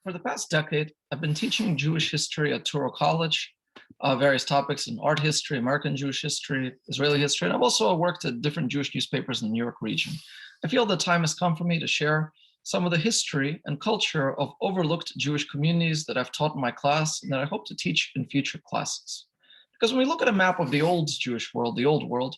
For the past decade, I've been teaching Jewish history at Touro College, various topics in art history, American Jewish history, Israeli history, and I've also worked at different Jewish newspapers in the New York region. I feel the time has come for me to share some of the history and culture of overlooked Jewish communities that I've taught in my class and that I hope to teach in future classes. Because when we look at a map of the old Jewish world, the old world,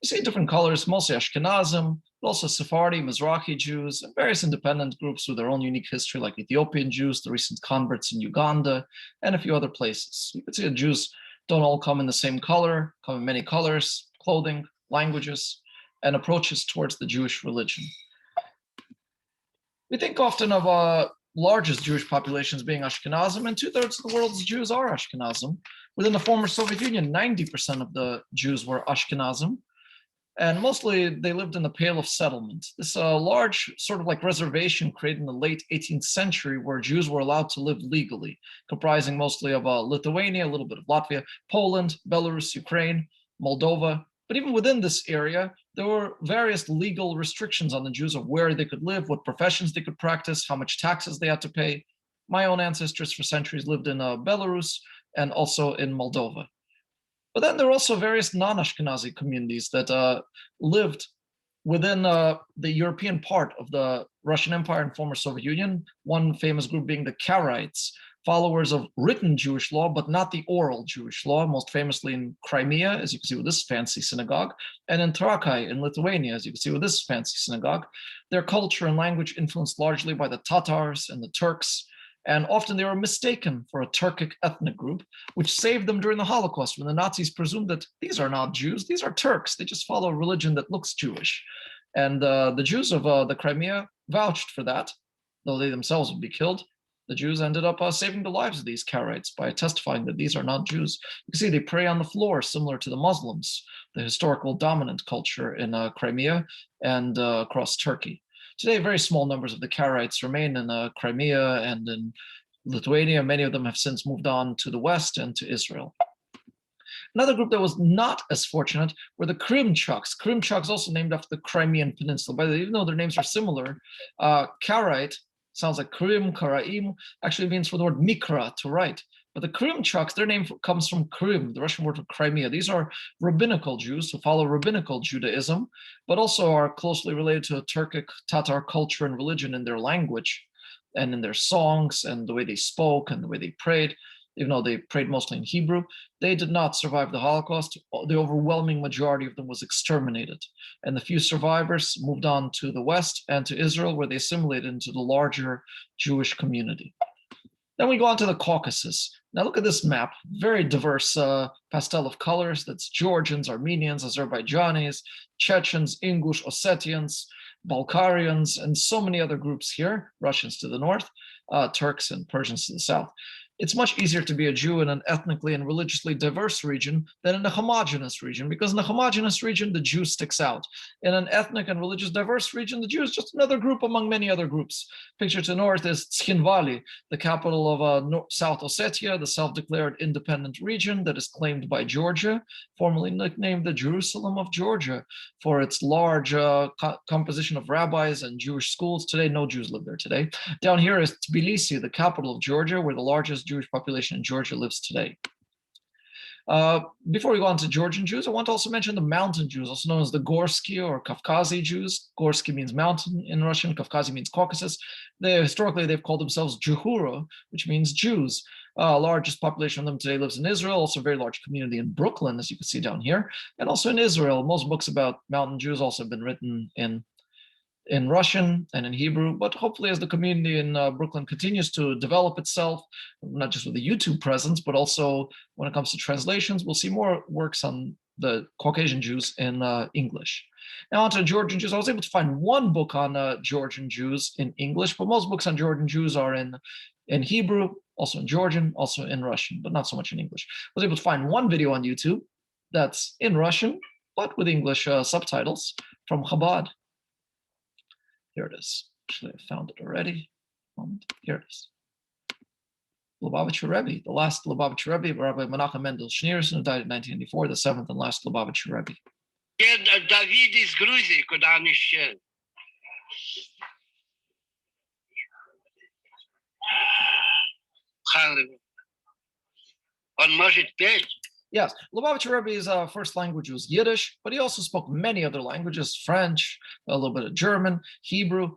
we see different colors, mostly Ashkenazim, but also Sephardi, Mizrahi Jews, and various independent groups with their own unique history, like Ethiopian Jews, the recent converts in Uganda, and a few other places. You can see that Jews don't all come in the same color, come in many colors, clothing, languages, and approaches towards the Jewish religion. We think often of largest Jewish populations being Ashkenazim, and 2/3 of the world's Jews are Ashkenazim. Within the former Soviet Union, 90% of the Jews were Ashkenazim. And mostly they lived in the Pale of Settlement. This large sort of like reservation created in the late 18th century where Jews were allowed to live legally, comprising mostly of Lithuania, a little bit of Latvia, Poland, Belarus, Ukraine, Moldova. But even within this area, there were various legal restrictions on the Jews of where they could live, what professions they could practice, how much taxes they had to pay. My own ancestors for centuries lived in Belarus and also in Moldova. But then there are also various non-Ashkenazi communities that lived within the European part of the Russian Empire and former Soviet Union, one famous group being the Karaites, followers of written Jewish law, but not the oral Jewish law, most famously in Crimea, as you can see with this fancy synagogue, and in Trakai in Lithuania, as you can see with this fancy synagogue. Their culture and language influenced largely by the Tatars and the Turks, and often they were mistaken for a Turkic ethnic group, which saved them during the Holocaust when the Nazis presumed that these are not Jews, these are Turks. They just follow a religion that looks Jewish. And the Jews of the Crimea vouched for that, though they themselves would be killed. The Jews ended up saving the lives of these Karaites by testifying that these are not Jews. You can see they pray on the floor, similar to the Muslims, the historical dominant culture in Crimea and across Turkey. Today, very small numbers of the Karaites remain in Crimea and in Lithuania. Many of them have since moved on to the West and to Israel. Another group that was not as fortunate were the Krimchuks. Krimchuks, also named after the Crimean Peninsula. By the way, even though their names are similar, Karaite sounds like Krim, Karaim, actually means for the word mikra, to write. But the Krimchuks, their name comes from Krim, the Russian word for Crimea. These are rabbinical Jews who follow rabbinical Judaism, but also are closely related to Turkic Tatar culture and religion in their language and in their songs and the way they spoke and the way they prayed. Even though they prayed mostly in Hebrew, they did not survive the Holocaust. The overwhelming majority of them was exterminated. And the few survivors moved on to the West and to Israel, where they assimilated into the larger Jewish community. Then we go on to the Caucasus. Now look at this map, very diverse pastel of colors. That's Georgians, Armenians, Azerbaijanis, Chechens, Ingush, Ossetians, Balkarians, and so many other groups here, Russians to the north, Turks and Persians to the south. It's much easier to be a Jew in an ethnically and religiously diverse region than in a homogenous region, because in a homogenous region, the Jew sticks out. In an ethnic and religious diverse region, the Jew is just another group among many other groups. Picture to the north is Tskhinvali, the capital of South Ossetia, the self-declared independent region that is claimed by Georgia, formerly nicknamed the Jerusalem of Georgia for its large composition of rabbis and Jewish schools. Today, no Jews live there today. Down here is Tbilisi, the capital of Georgia, where the largest Jewish population in Georgia lives today. Before we go on to Georgian Jews, I want to also mention the mountain Jews, also known as the Gorsky or Kafkazi Jews. Gorsky means mountain in Russian, Kafkazi means Caucasus. Historically, they've called themselves Jehuro, which means Jews. Largest population of them today lives in Israel, also a very large community in Brooklyn, as you can see down here, and also in Israel. Most books about mountain Jews also have been written in Russian and in Hebrew, but hopefully as the community in Brooklyn continues to develop itself, not just with a YouTube presence, but also when it comes to translations, we'll see more works on the Caucasian Jews in English. Now on to Georgian Jews. I was able to find one book on Georgian Jews in English, but most books on Georgian Jews are in Hebrew, also in Georgian, also in Russian, but not so much in English. I was able to find one video on YouTube that's in Russian, but with English subtitles from Chabad. Here it is. Actually, I found it already. Here it is. Lubavitcher Rebbe, the last Lubavitcher Rebbe, Rabbi Menachem Mendel Schneerson, who died in 1994, the seventh and last Lubavitcher Rebbe. Давид из Грузии, куда он исчез. Он может петь. Yes, Lubavitcher Rebbe's first language was Yiddish, but he also spoke many other languages, French, a little bit of German, Hebrew,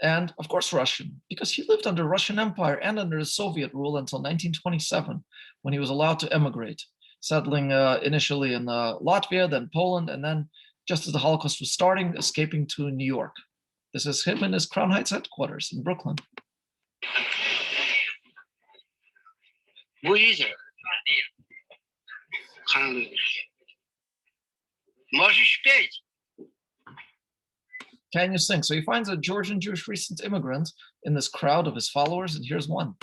and of course Russian, because he lived under Russian Empire and under the Soviet rule until 1927, when he was allowed to emigrate, settling initially in Latvia, then Poland, and then just as the Holocaust was starting, escaping to New York. This is him in his Crown Heights headquarters in Brooklyn. Who is it? Можешь петь? Can you sing? So he finds a Georgian Jewish recent immigrant in this crowd of his followers, and here's one.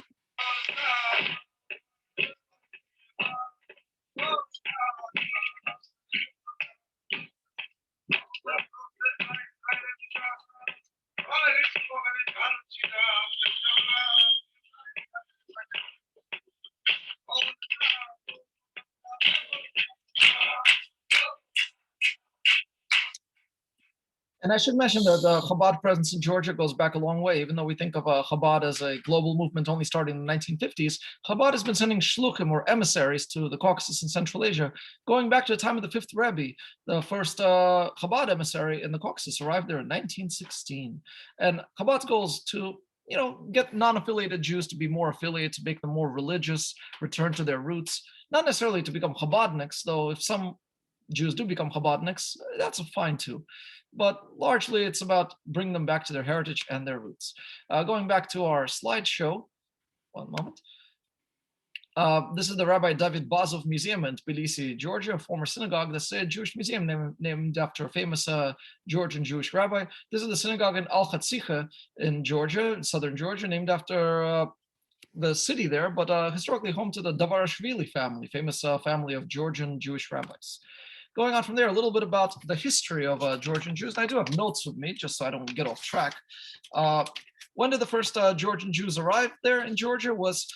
And I should mention that the Chabad presence in Georgia goes back a long way. Even though we think of Chabad as a global movement only starting in the 1950s, Chabad has been sending shluchim or emissaries to the Caucasus and Central Asia, going back to the time of the fifth Rebbe. The first Chabad emissary in the Caucasus arrived there in 1916. And Chabad's goal is to get non-affiliated Jews to be more affiliated, to make them more religious, return to their roots, not necessarily to become Chabadniks, though if some Jews do become Chabadniks, that's fine too. But largely it's about bringing them back to their heritage and their roots. Going back to our slideshow, one moment. This is the Rabbi David Bazov Museum in Tbilisi, Georgia, a former synagogue. That's a Jewish museum named after a famous Georgian Jewish rabbi. This is the synagogue in Al Hatzicha in Georgia, in southern Georgia, named after the city there, but historically home to the Davarashvili family, famous family of Georgian Jewish rabbis. Going on from there, a little bit about the history of Georgian Jews. And I do have notes with me, just so I don't get off track. When did the first Georgian Jews arrive there in Georgia? Was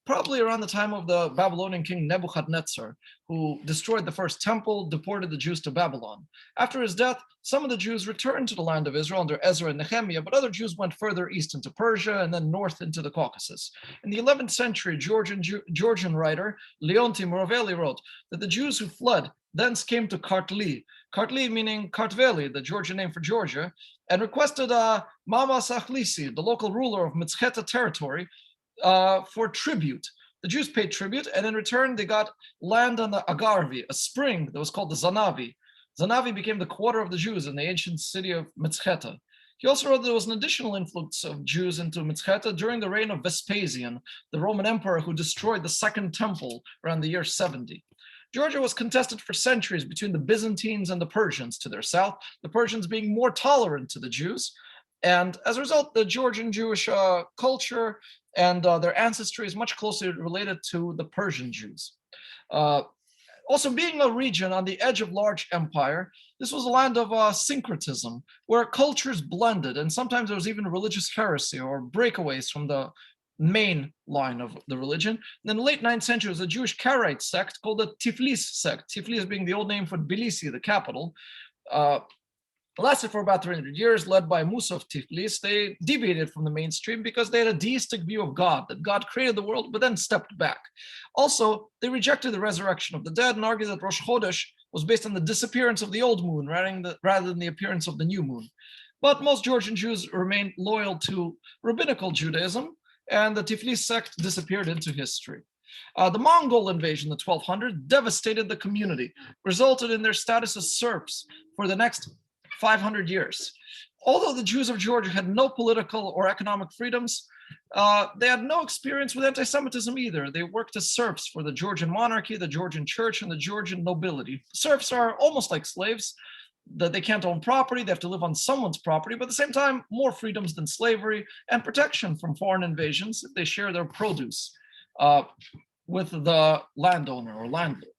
probably around the time of the Babylonian king Nebuchadnezzar, who destroyed the first temple, deported the Jews to Babylon. After his death, some of the Jews returned to the land of Israel under Ezra and Nehemiah, but other Jews went further east into Persia and then north into the Caucasus. In the 11th century, Georgian writer Leonti Muraveli wrote that the Jews who fled thence came to Kartli, Kartli meaning Kartveli, the Georgian name for Georgia, and requested Mama Sachlisi, the local ruler of Mitzcheta territory, for tribute. The Jews paid tribute, and in return, they got land on the Agarvi, a spring that was called the Zanavi. Zanavi became the quarter of the Jews in the ancient city of Mitzcheta. He also wrote that there was an additional influx of Jews into Mitzcheta during the reign of Vespasian, the Roman emperor who destroyed the Second Temple around the year 70. Georgia was contested for centuries between the Byzantines and the Persians to their south, the Persians being more tolerant to the Jews. And as a result, the Georgian Jewish culture and their ancestry is much closely related to the Persian Jews. Also, being a region on the edge of large empire, this was a land of syncretism, where cultures blended, and sometimes there was even religious heresy or breakaways from the main line of the religion. And in the late 9th century, there was a Jewish Karaite sect called the Tiflis sect, Tiflis being the old name for Tbilisi, the capital. Lasted for about 300 years, led by Musa of Tiflis. They deviated from the mainstream because they had a deistic view of God, that God created the world, but then stepped back. Also, they rejected the resurrection of the dead and argued that Rosh Chodesh was based on the disappearance of the old moon rather than the appearance of the new moon. But most Georgian Jews remained loyal to rabbinical Judaism, and the Tiflis sect disappeared into history. The Mongol invasion in the 1200s devastated the community, resulted in their status as serfs for the next 500 years. Although the Jews of Georgia had no political or economic freedoms, they had no experience with anti-Semitism either. They worked as serfs for the Georgian monarchy, the Georgian church, and the Georgian nobility. Serfs are almost like slaves, that they can't own property, they have to live on someone's property, but at the same time, more freedoms than slavery and protection from foreign invasions if they share their produce with the landowner or landlord.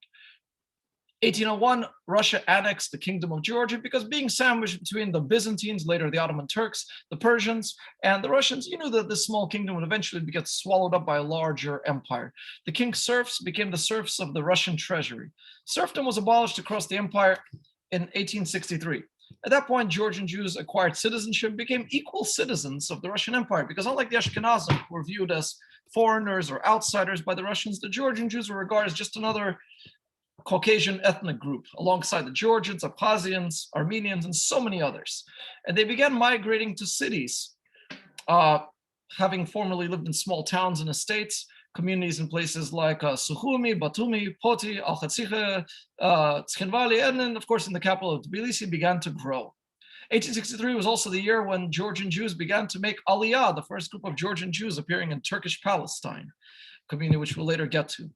1801, Russia annexed the Kingdom of Georgia because being sandwiched between the Byzantines, later the Ottoman Turks, the Persians, and the Russians, you knew that this small kingdom would eventually get swallowed up by a larger empire. The king's serfs became the serfs of the Russian treasury. Serfdom was abolished across the empire in 1863. At that point, Georgian Jews acquired citizenship, became equal citizens of the Russian Empire, because unlike the Ashkenazim, who were viewed as foreigners or outsiders by the Russians, the Georgian Jews were regarded as just another Caucasian ethnic group, alongside the Georgians, Abkhazians, Armenians, and so many others. And they began migrating to cities, having formerly lived in small towns and estates, communities in places like Sukhumi, Batumi, Poti, Al-Khatsiche, Tskhinvali, and then, of course, in the capital of Tbilisi, began to grow. 1863 was also the year when Georgian Jews began to make Aliyah, the first group of Georgian Jews appearing in Turkish Palestine, a community which we'll later get to.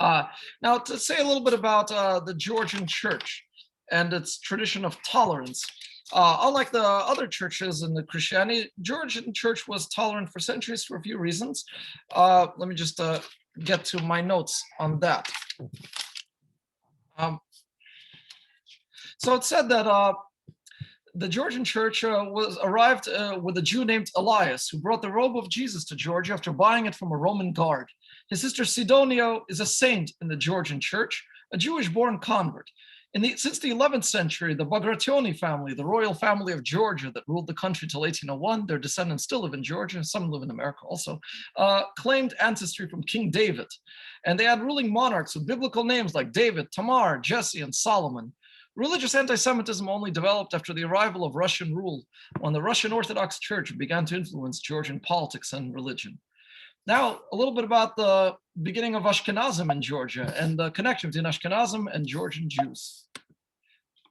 Now, to say a little bit about the Georgian church and its tradition of tolerance, unlike the other churches in the Christianity, Georgian church was tolerant for centuries for a few reasons. Let me just get to my notes on that. So it said that the Georgian church arrived with a Jew named Elias, who brought the robe of Jesus to Georgia after buying it from a Roman guard. His sister Sidonia is a saint in the Georgian church, a Jewish-born convert. Since the 11th century, the Bagrationi family, the royal family of Georgia that ruled the country till 1801, their descendants still live in Georgia, some live in America also, claimed ancestry from King David. And they had ruling monarchs with biblical names like David, Tamar, Jesse, and Solomon. Religious anti-Semitism only developed after the arrival of Russian rule, when the Russian Orthodox Church began to influence Georgian politics and religion. Now, a little bit about the beginning of Ashkenazim in Georgia and the connection between Ashkenazim and Georgian Jews.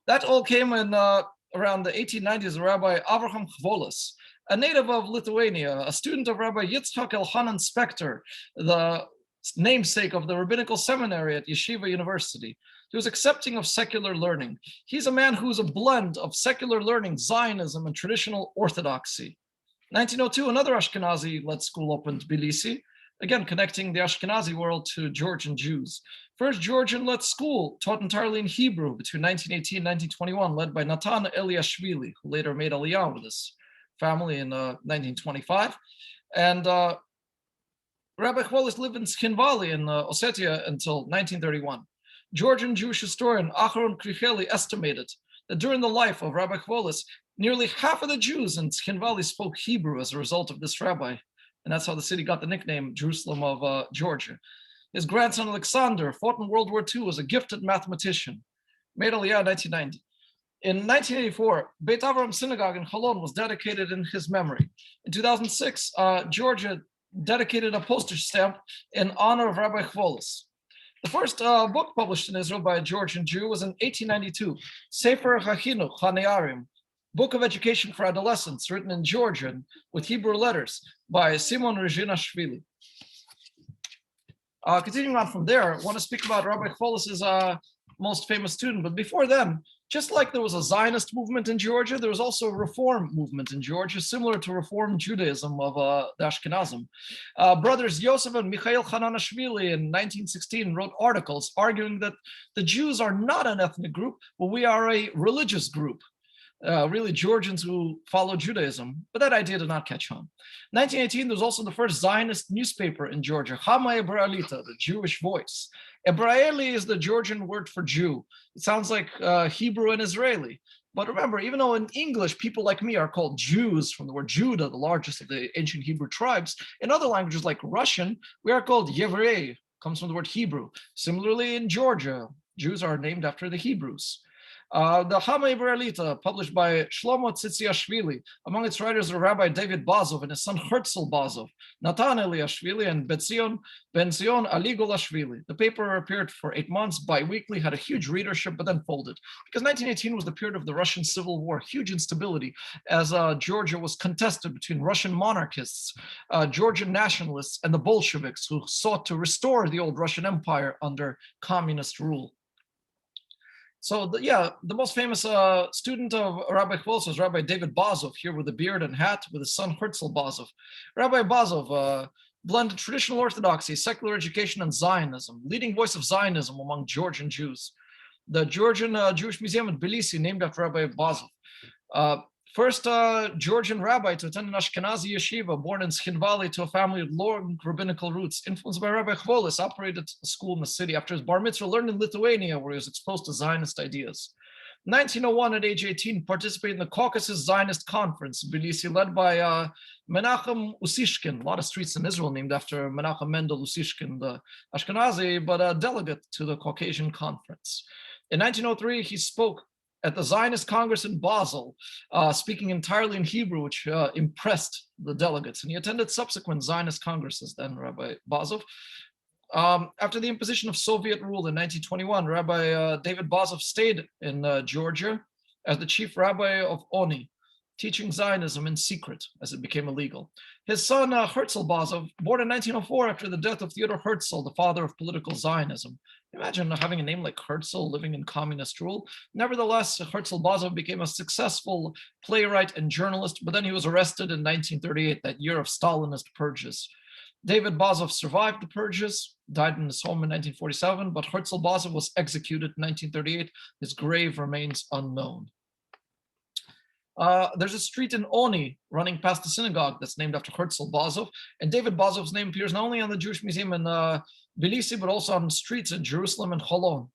That all came in around the 1890s, Rabbi Avraham Chvolis, a native of Lithuania, a student of Rabbi Yitzhak Elchanan Spector, the namesake of the rabbinical seminary at Yeshiva University. He was accepting of secular learning. He's a man who's a blend of secular learning, Zionism, and traditional orthodoxy. 1902, another Ashkenazi-led school opened in Tbilisi, again connecting the Ashkenazi world to Georgian Jews. First Georgian-led school taught entirely in Hebrew between 1918 and 1921, led by Natan Eliashvili, who later made Aliyah with his family in 1925. And Rabbi Chvolis lived in Tskhinvali in Ossetia until 1931. Georgian Jewish historian Aharon Kricheli estimated that during the life of Rabbi Chvolis, nearly half of the Jews in Tskhinvali spoke Hebrew as a result of this rabbi. And that's how the city got the nickname Jerusalem of Georgia. His grandson Alexander fought in World War II, was a gifted mathematician, made Aliyah in 1990. In 1984, Beit Avraham Synagogue in Cholon was dedicated in his memory. In 2006, Georgia dedicated a postage stamp in honor of Rabbi Chvolis. The first book published in Israel by a Georgian Jew was in 1892, Sefer HaChinuch HaNe'arim, Book of Education for Adolescents, written in Georgian with Hebrew letters by Simon Reginashvili. Continuing on from there, I want to speak about Rabbi Chvolis' most famous student, but before then, just like there was a Zionist movement in Georgia, there was also a Reform movement in Georgia, similar to Reform Judaism of the Ashkenazim. Brothers Yosef and Mikhail Hananashvili in 1916 wrote articles arguing that the Jews are not an ethnic group, but we are a religious group. Really Georgians who follow Judaism, but that idea did not catch on. 1918, there was also the first Zionist newspaper in Georgia, Hama Ebraelita, the Jewish Voice. Ebraeli is the Georgian word for Jew. It sounds like Hebrew and Israeli. But remember, even though in English, people like me are called Jews from the word Judah, the largest of the ancient Hebrew tribes, in other languages like Russian, we are called Yevrei, comes from the word Hebrew. Similarly, in Georgia, Jews are named after the Hebrews. The Hama Ebraelita, published by Shlomo Tzitziashvili, among its writers are Rabbi David Bazov and his son Herzl Bazov, Natan Eliashvili, and Ben-Zion Aligolashvili. The paper appeared for 8 months, bi-weekly, had a huge readership, but then folded. Because 1918 was the period of the Russian Civil War, huge instability, as Georgia was contested between Russian monarchists, Georgian nationalists, and the Bolsheviks, who sought to restore the old Russian Empire under communist rule. So the most famous student of Rabbi Chvolis was Rabbi David Bazov, here with a beard and hat, with his son Herzl Bazov. Rabbi Bazov blended traditional orthodoxy, secular education, and Zionism, leading voice of Zionism among Georgian Jews. The Georgian Jewish Museum in Tbilisi, named after Rabbi Bazov. First Georgian rabbi to attend an Ashkenazi yeshiva, born in Tskhinvali to a family with long rabbinical roots, influenced by Rabbi Chvolis, operated a school in the city. After his bar mitzvah, learned in Lithuania, where he was exposed to Zionist ideas. 1901, at age 18, participated in the Caucasus Zionist Conference, Tbilisi, led by Menachem Usishkin. A lot of streets in Israel named after Menachem Mendel Usishkin, the Ashkenazi, but a delegate to the Caucasian Conference. In 1903, he spoke at the Zionist Congress in Basel, speaking entirely in Hebrew, which impressed the delegates. And he attended subsequent Zionist congresses then, Rabbi Bazov. After the imposition of Soviet rule in 1921, Rabbi David Bazov stayed in Georgia as the chief rabbi of Oni, teaching Zionism in secret as it became illegal. His son, Herzl Bazov, born in 1904 after the death of Theodor Herzl, the father of political Zionism. Imagine having a name like Herzl living in communist rule. Nevertheless, Herzl Bazov became a successful playwright and journalist, but then he was arrested in 1938, that year of Stalinist purges. David Bazov survived the purges, died in his home in 1947, but Herzl Bazov was executed in 1938. His grave remains unknown. There's a street in Oni running past the synagogue that's named after Herzl Bazov, and David Bazov's name appears not only on the Jewish Museum in Tbilisi, but also on streets in Jerusalem and Holon.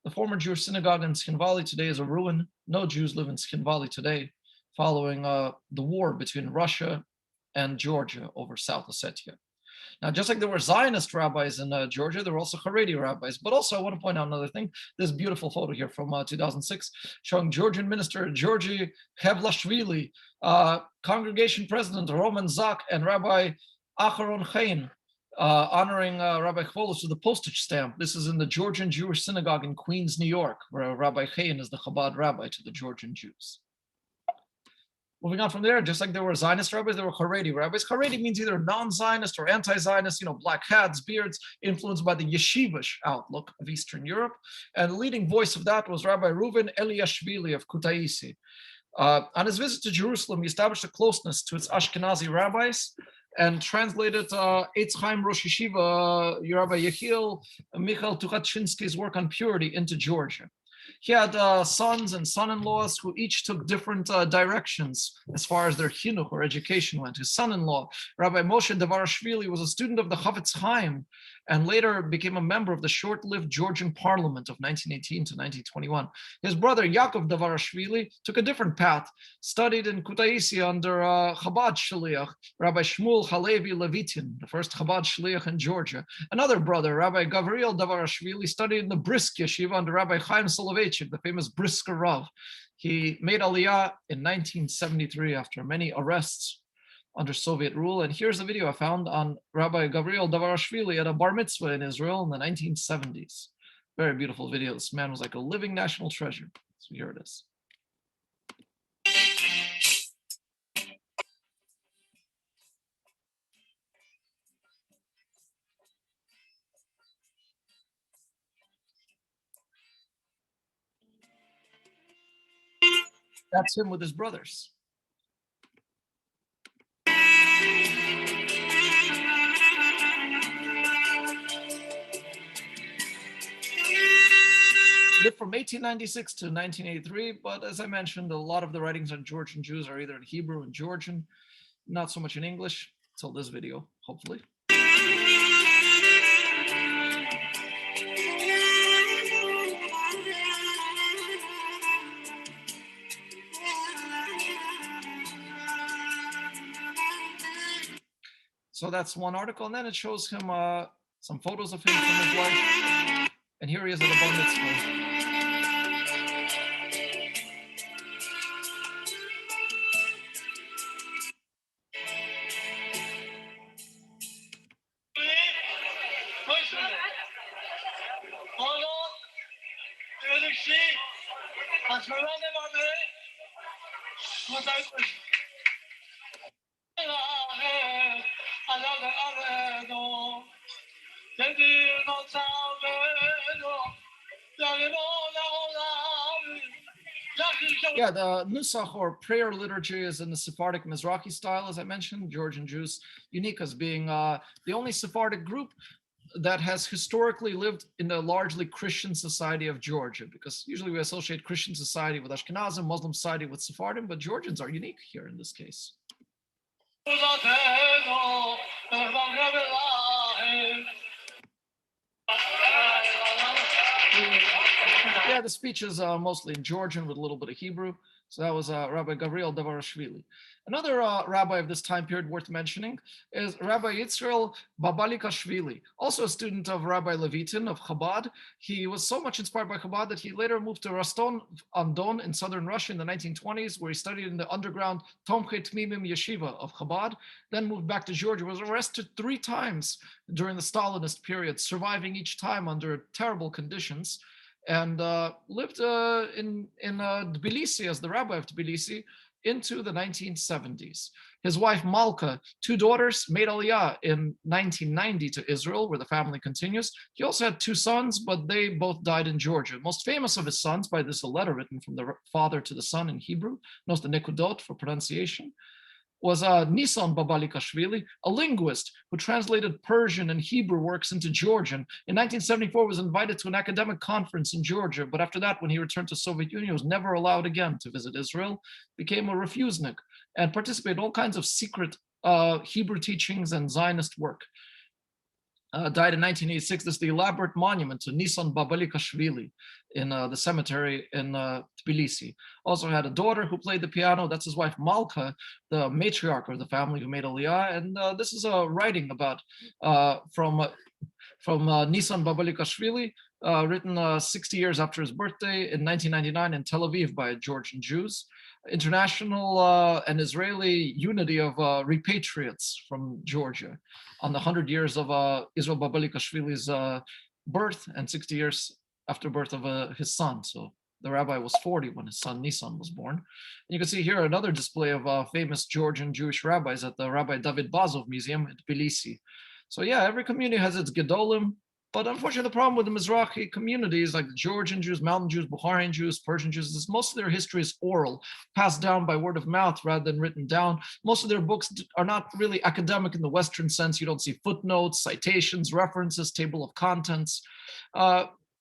The former Jewish synagogue in Skhin Valley today is a ruin. No Jews live in Skhin Valley today, following the war between Russia and Georgia over South Ossetia. Now, just like there were Zionist rabbis in Georgia, there were also Haredi rabbis. But also, I want to point out another thing. This beautiful photo here from 2006 showing Georgian minister Georgi Khevlashvili, congregation president Roman Zak, and Rabbi Acharon Chaim honoring Rabbi Chvolus with a postage stamp. This is in the Georgian Jewish synagogue in Queens, New York, where Rabbi Chaim is the Chabad rabbi to the Georgian Jews. Moving on from there, just like there were Zionist rabbis, there were Haredi rabbis. Haredi means either non-Zionist or anti-Zionist, black hats, beards, influenced by the yeshivish outlook of Eastern Europe. And the leading voice of that was Rabbi Reuven Eliashvili of Kutaisi. On his visit to Jerusalem, he established a closeness to its Ashkenazi rabbis and translated Eitz Chaim Rosh Yeshiva, Rabbi Yechiel Michael Tuchachinsky's work on purity into Georgia. He had sons and son-in-laws who each took different directions as far as their chinuch or education went. His son-in-law, Rabbi Moshe Davarashvili, was a student of the Chavetz Chaim and later became a member of the short-lived Georgian parliament of 1918 to 1921. His brother, Yaakov Davarashvili, took a different path, studied in Kutaisi under Chabad Shliach, Rabbi Shmuel Halevi Levitin, the first Chabad Shliach in Georgia. Another brother, Rabbi Gavriel Davarashvili, studied in the Brisk Yeshiva under Rabbi Chaim Soloveitchik, the famous Brisker Rav. He made Aliyah in 1973 after many arrests under Soviet rule. And here's a video I found on Rabbi Gavriel Davarashvili at a bar mitzvah in Israel in the 1970s. Very beautiful video. This man was like a living national treasure. So here it is. That's him with his brothers. Lived from 1896 to 1983, but as I mentioned, a lot of the writings on Georgian Jews are either in Hebrew and Georgian, not so much in English, until this video, hopefully. So that's one article, and then it shows him some photos of him from his life. And here he is at a bar mitzvah. Yeah, the Nusach or prayer liturgy is in the Sephardic Mizrahi style, as I mentioned. Georgian Jews, unique as being the only Sephardic group that has historically lived in the largely Christian society of Georgia, because usually we associate Christian society with Ashkenazim, Muslim society with Sephardim, but Georgians are unique here in this case. Yeah, the speech is mostly in Georgian with a little bit of Hebrew. So that was Rabbi Gavriel Davarashvili. Another rabbi of this time period worth mentioning is Rabbi Yitzrael Babalikashvili, also a student of Rabbi Levitin of Chabad. He was so much inspired by Chabad that he later moved to Roston-on-Don in southern Russia in the 1920s, where he studied in the underground Tomchei Tmimim Yeshiva of Chabad, then moved back to Georgia, was arrested 3 times during the Stalinist period, surviving each time under terrible conditions, and lived in Tbilisi as the rabbi of Tbilisi into the 1970s. His wife Malka, 2 daughters, made Aliyah in 1990 to Israel, where the family continues. He also had 2 sons, but they both died in Georgia. Most famous of his sons, by this a letter written from the father to the son in Hebrew, knows the Nekudot for pronunciation, was Nisan Babalikashvili, a linguist who translated Persian and Hebrew works into Georgian. In 1974, was invited to an academic conference in Georgia, but after that, when he returned to Soviet Union, was never allowed again to visit Israel, became a refusnik, and participated in all kinds of secret Hebrew teachings and Zionist work. Died in 1986. This is the elaborate monument to Nisan Babalikashvili in the cemetery in Tbilisi. Also had a daughter who played the piano. That's his wife Malka, the matriarch of the family who made Aliyah. And this is a writing about from Nisan Babalikashvili, written 60 years after his birthday in 1999 in Tel Aviv by Georgian Jews. International and Israeli unity of repatriates from Georgia on the 100 years of Israel Babalikashvili's birth and 60 years after birth of his son. So the rabbi was 40 when his son Nisan was born. And you can see here another display of famous Georgian Jewish rabbis at the Rabbi David Bazov Museum in Tbilisi. So yeah, every community has its Gedolim, but unfortunately the problem with the Mizrahi communities like the Georgian Jews, Mountain Jews, Bukharian Jews, Persian Jews is most of their history is oral, passed down by word of mouth rather than written down. Most of their books are not really academic in the Western sense. You don't see footnotes, citations, references, table of contents,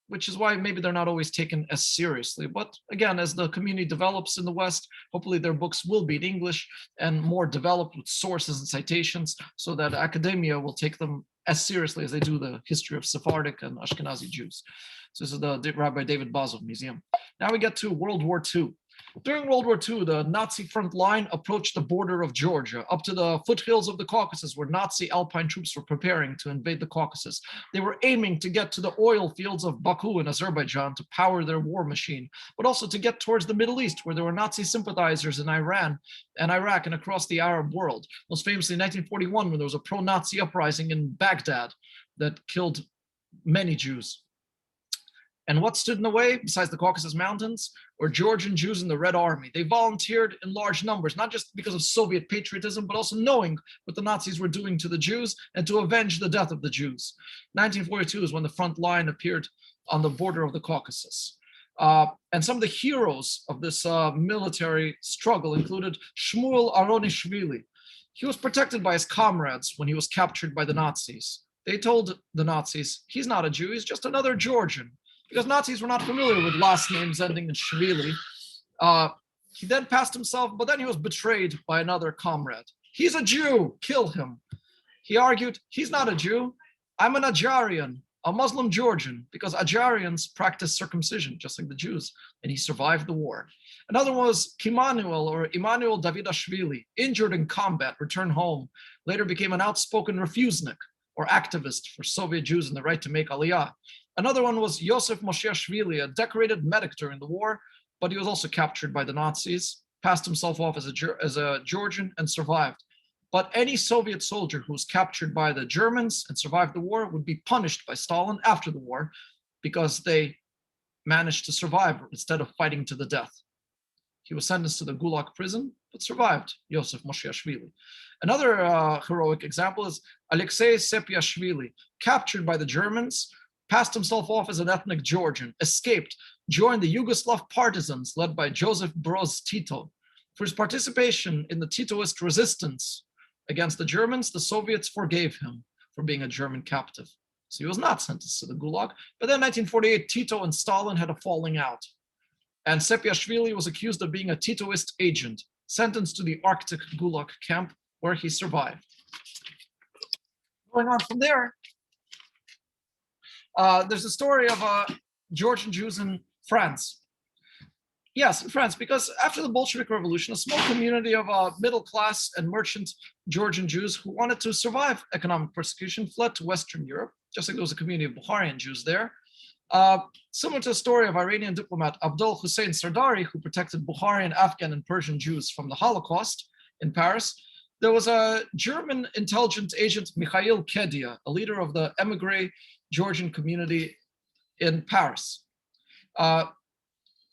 which is why maybe they're not always taken as seriously. But again, as the community develops in the West, hopefully their books will be in English and more developed with sources and citations so that academia will take them as seriously as they do the history of Sephardic and Ashkenazi Jews. So this is the Rabbi David Bazov Museum. Now we get to World War II. During World War II, the Nazi front line approached the border of Georgia, up to the foothills of the Caucasus, where Nazi Alpine troops were preparing to invade the Caucasus. They were aiming to get to the oil fields of Baku in Azerbaijan to power their war machine, but also to get towards the Middle East, where there were Nazi sympathizers in Iran and Iraq and across the Arab world. Most famously in 1941, when there was a pro-Nazi uprising in Baghdad that killed many Jews. And what stood in the way, besides the Caucasus Mountains, were Georgian Jews in the Red Army. They volunteered in large numbers, not just because of Soviet patriotism, but also knowing what the Nazis were doing to the Jews and to avenge the death of the Jews. 1942 is when the front line appeared on the border of the Caucasus. And some of the heroes of this military struggle included Shmuel Aronishvili. He was protected by his comrades when he was captured by the Nazis. They told the Nazis, he's not a Jew, he's just another Georgian, because Nazis were not familiar with last names ending in Shvili. He then passed himself, but then he was betrayed by another comrade. He's a Jew, kill him. He argued, he's not a Jew, I'm an Ajarian, a Muslim Georgian, because Ajarians practice circumcision, just like the Jews, and he survived the war. Another one was Kimanuel, or Emmanuel Davidashvili, injured in combat, returned home, later became an outspoken refusnik, or activist for Soviet Jews and the right to make Aliyah. Another one was Yosef Moshiashvili, a decorated medic during the war, but he was also captured by the Nazis, passed himself off as a Georgian, and survived. But any Soviet soldier who was captured by the Germans and survived the war would be punished by Stalin after the war because they managed to survive instead of fighting to the death. He was sentenced to the Gulag prison, but survived, Yosef Moshiashvili. Another heroic example is Alexei Sepiashvili, captured by the Germans, passed himself off as an ethnic Georgian, escaped, joined the Yugoslav partisans led by Joseph Broz Tito. For his participation in the Titoist resistance against the Germans, the Soviets forgave him for being a German captive. So he was not sentenced to the Gulag. But then in 1948, Tito and Stalin had a falling out. And Sepiashvili was accused of being a Titoist agent, sentenced to the Arctic Gulag camp, where he survived. Going on from there, there's a story of Georgian Jews in France. Yes, in France, because after the Bolshevik Revolution, a small community of middle class and merchant Georgian Jews who wanted to survive economic persecution fled to Western Europe, just like there was a community of Bukharian Jews there. Similar to the story of Iranian diplomat Abdul Hussein Sardari, who protected Bukharian, Afghan, and Persian Jews from the Holocaust in Paris, there was a German intelligence agent, Mikhail Kedia, a leader of the emigre Georgian community in Paris.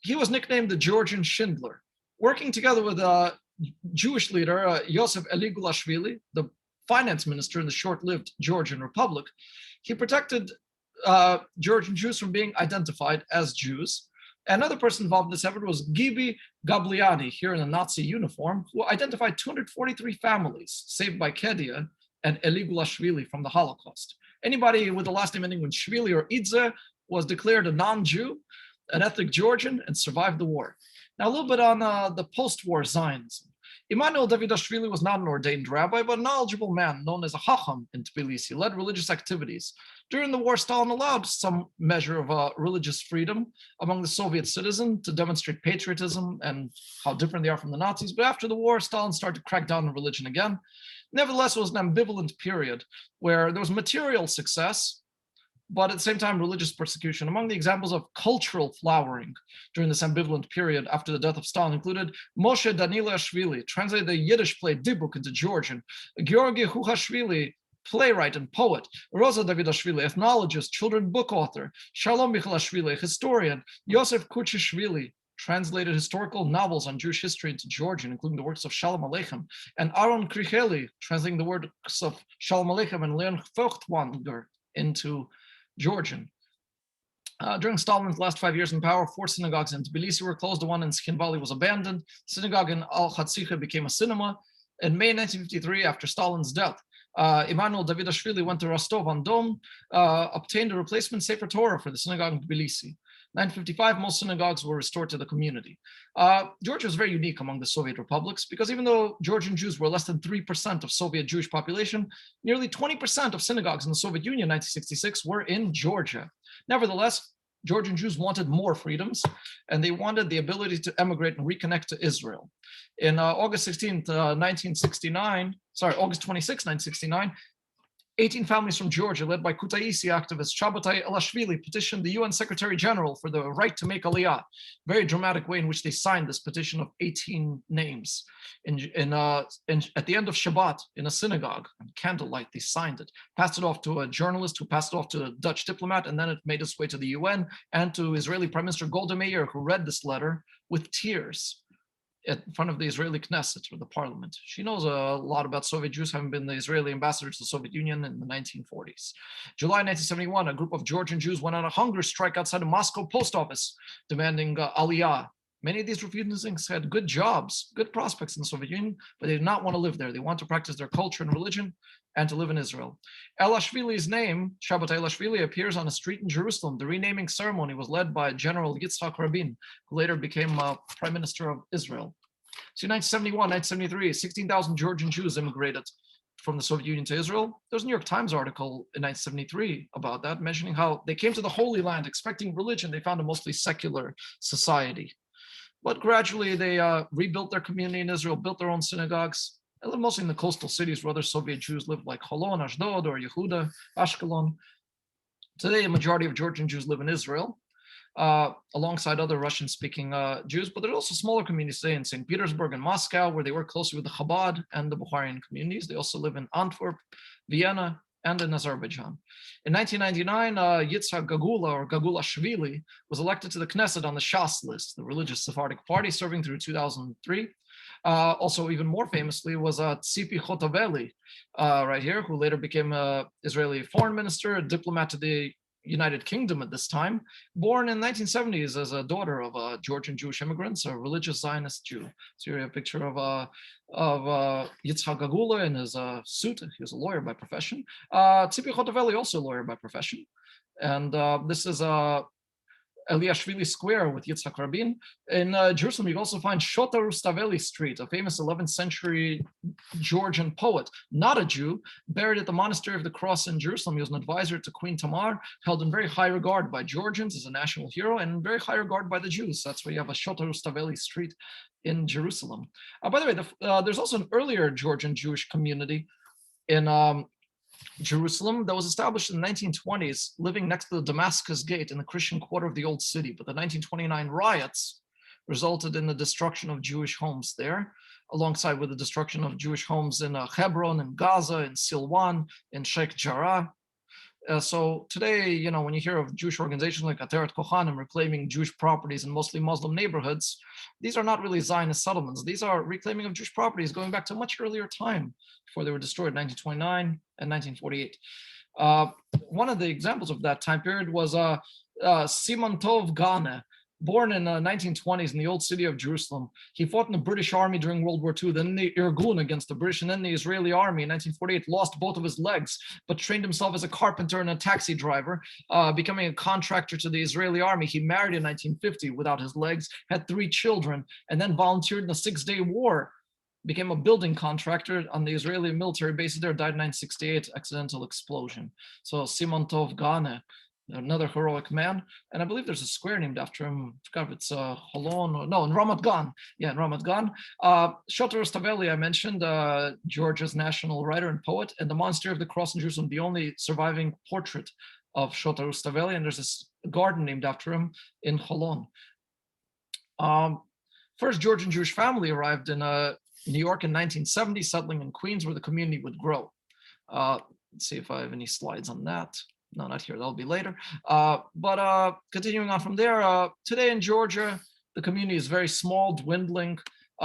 He was nicknamed the Georgian Schindler. Working together with a Jewish leader, Yosef Eligulashvili, the finance minister in the short-lived Georgian Republic, he protected Georgian Jews from being identified as Jews. Another person involved in this effort was Gibi Gabliani, here in a Nazi uniform, who identified 243 families saved by Kedia and Eligulashvili from the Holocaust. Anybody with the last name ending with Shvili or Idze was declared a non-Jew, an ethnic Georgian, and survived the war. Now, a little bit on the post-war Zionism. Emanuel Davidashvili was not an ordained rabbi, but a knowledgeable man known as a Chacham in Tbilisi, led religious activities. During the war, Stalin allowed some measure of religious freedom among the Soviet citizens to demonstrate patriotism and how different they are from the Nazis. But after the war, Stalin started to crack down on religion again. Nevertheless, it was an ambivalent period where there was material success, but at the same time, religious persecution. Among the examples of cultural flowering during this ambivalent period after the death of Stalin included Moshe Danilashvili, translated the Yiddish play Dibuk into Georgian, Georgi Huhashvili, playwright and poet, Rosa Davidashvili, ethnologist, children's book author, Shalom Michalashvili, historian, Yosef Kuchishvili, translated historical novels on Jewish history into Georgian, including the works of Shalom Aleichem, and Aaron Kricheli, translating the works of Shalom Aleichem and Leon Feuchtwanger into Georgian. During Stalin's last 5 years in power, 4 synagogues in Tbilisi were closed. The one in Sikhin Valley was abandoned. The synagogue in Al-Khatsikha became a cinema. In May 1953, after Stalin's death, Emanuel Davidashvili went to Rostov-on-Don, obtained a replacement Sefer Torah for the synagogue in Tbilisi. 1955, most synagogues were restored to the community. Georgia was very unique among the Soviet republics because even though Georgian Jews were less than 3% of Soviet Jewish population, nearly 20% of synagogues in the Soviet Union in 1966 were in Georgia. Nevertheless, Georgian Jews wanted more freedoms, and they wanted the ability to emigrate and reconnect to Israel. In August 26, 1969, 18 families from Georgia, led by Kutaisi activist Shabbatai Elashvili, petitioned the UN Secretary General for the right to make Aliyah. Very dramatic way in which they signed this petition of 18 names. At the end of Shabbat, in a synagogue, on candlelight, they signed it, passed it off to a journalist who passed it off to a Dutch diplomat, and then it made its way to the UN and to Israeli Prime Minister Golda Meir, who read this letter with tears in front of the Israeli Knesset, or the parliament. She knows a lot about Soviet Jews, having been the Israeli ambassador to the Soviet Union in the 1940s. July 1971, a group of Georgian Jews went on a hunger strike outside a Moscow post office, demanding Aliyah. Many of these refugees had good jobs, good prospects in the Soviet Union, but they did not want to live there. They want to practice their culture and religion and to live in Israel. Elashvili's name, Shabbat Elashvili, appears on a street in Jerusalem. The renaming ceremony was led by General Yitzhak Rabin, who later became Prime Minister of Israel. So in 1971, 1973, 16,000 Georgian Jews immigrated from the Soviet Union to Israel. There's a New York Times article in 1973 about that, mentioning how they came to the Holy Land expecting religion. They found a mostly secular society. But gradually they rebuilt their community in Israel, built their own synagogues. They lived mostly in the coastal cities where other Soviet Jews lived, like Holon, Ashdod, or Yehuda, Ashkelon. Today, a majority of Georgian Jews live in Israel, alongside other Russian-speaking Jews, but there are also smaller communities today in St. Petersburg and Moscow, where they work closely with the Chabad and the Bukharian communities. They also live in Antwerp, Vienna, and in Azerbaijan. In 1999, Yitzhak Gagula, or Gagulashvili, was elected to the Knesset on the Shas list, the religious Sephardic party, serving through 2003. Also, even more famously, was Tzipi Chotoveli, right here, who later became an Israeli foreign minister, a diplomat to the United Kingdom at this time, born in the 1970s as a daughter of Georgian Jewish immigrants, a religious Zionist Jew. So here you have a picture of Yitzhak Gagula in his suit. He was a lawyer by profession. Tzipi Chotoveli, also a lawyer by profession. And this is Eliashvili Square with Yitzhak Rabin. In Jerusalem, you also find Shota Rustaveli Street, a famous 11th century Georgian poet, not a Jew, buried at the Monastery of the Cross in Jerusalem. He was an advisor to Queen Tamar, held in very high regard by Georgians as a national hero, and in very high regard by the Jews. That's why you have a Shota Rustaveli Street in Jerusalem. By the way, there's also an earlier Georgian Jewish community in Jerusalem that was established in the 1920s, living next to the Damascus Gate in the Christian quarter of the Old City. But the 1929 riots resulted in the destruction of Jewish homes there, alongside with the destruction of Jewish homes in Hebron, in Gaza, in Silwan, in Sheikh Jarrah. So today, you know, when you hear of Jewish organizations like Ateret Kohanim reclaiming Jewish properties in mostly Muslim neighborhoods, these are not really Zionist settlements. These are reclaiming of Jewish properties going back to a much earlier time, before they were destroyed, 1929 and 1948. One of the examples of that time period was Simon Tov Gane, born in the 1920s in the old city of Jerusalem. He fought in the British army during World War II, then the Irgun against the British, and then the Israeli army in 1948, lost both of his legs, but trained himself as a carpenter and a taxi driver, becoming a contractor to the Israeli army. He married in 1950 without his legs, had 3 children, and then volunteered in the 6-day war, became a building contractor on the Israeli military bases there, died in 1968, accidental explosion. So Simon Tov Gane, another heroic man, and I believe there's a square named after him. I forgot if it's Holon or no, in Ramat Gan. Yeah, in Ramat Gan. Shota Rustaveli, I mentioned, Georgia's national writer and poet, and the Monastery of the Cross in Jerusalem, the only surviving portrait of Shota Rustaveli, and there's this garden named after him in Holon. First Georgian Jewish family arrived in New York in 1970, settling in Queens, where the community would grow. Let's see if I have any slides on that. No, not here. That'll be later. But continuing on from there, today in Georgia, the community is very small, dwindling,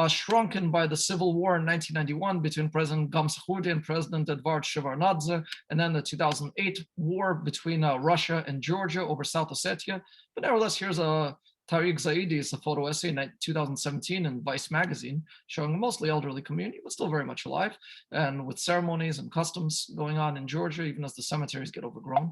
shrunken by the civil war in 1991 between President Gamsahudi and President Edvard Shevardnadze, and then the 2008 war between Russia and Georgia over South Ossetia. But nevertheless, here's a Tariq Zaidi's a photo essay in 2017 in Vice magazine, showing a mostly elderly community, but still very much alive, and with ceremonies and customs going on in Georgia, even as the cemeteries get overgrown.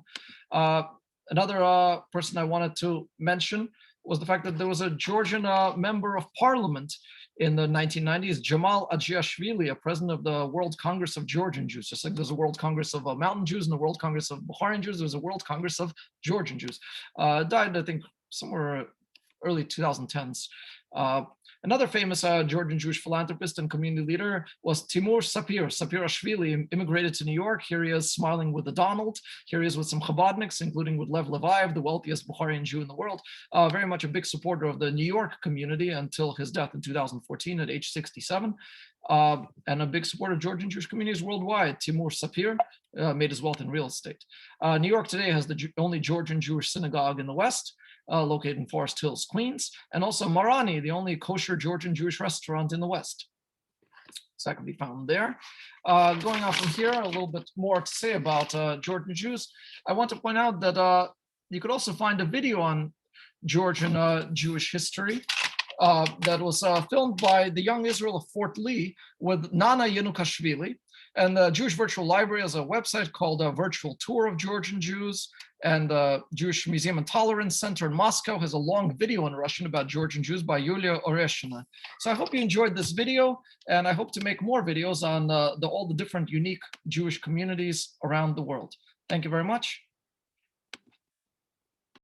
Another person I wanted to mention was the fact that there was a Georgian member of parliament in the 1990s, Jamal Agiashvili, a president of the World Congress of Georgian Jews. Just like there's a World Congress of Mountain Jews and the World Congress of Bukharian Jews, there's a World Congress of Georgian Jews. Died, I think, somewhere early 2010s. Another famous Georgian Jewish philanthropist and community leader was Timur Sapirashvili, immigrated to New York. Here he is smiling with a Donald. Here he is with some Chabadniks, including with Lev Levayev, the wealthiest Bukharian Jew in the world. Very much a big supporter of the New York community until his death in 2014 at age 67. And a big supporter of Georgian Jewish communities worldwide. Timur Sapir made his wealth in real estate. New York today has the only Georgian Jewish synagogue in the West, located in Forest Hills, Queens, and also Marani, the only kosher Georgian Jewish restaurant in the West. So that can be found there. Going on from here, a little bit more to say about Georgian Jews. I want to point out that you could also find a video on Georgian Jewish history that was filmed by the Young Israel of Fort Lee with Nana Yenukashvili. And the Jewish Virtual Library has a website called a Virtual Tour of Georgian Jews, and the Jewish Museum and Tolerance Center in Moscow has a long video in Russian about Georgian Jews by Yulia Oreshina. So I hope you enjoyed this video, and I hope to make more videos on all the different unique Jewish communities around the world. Thank you very much.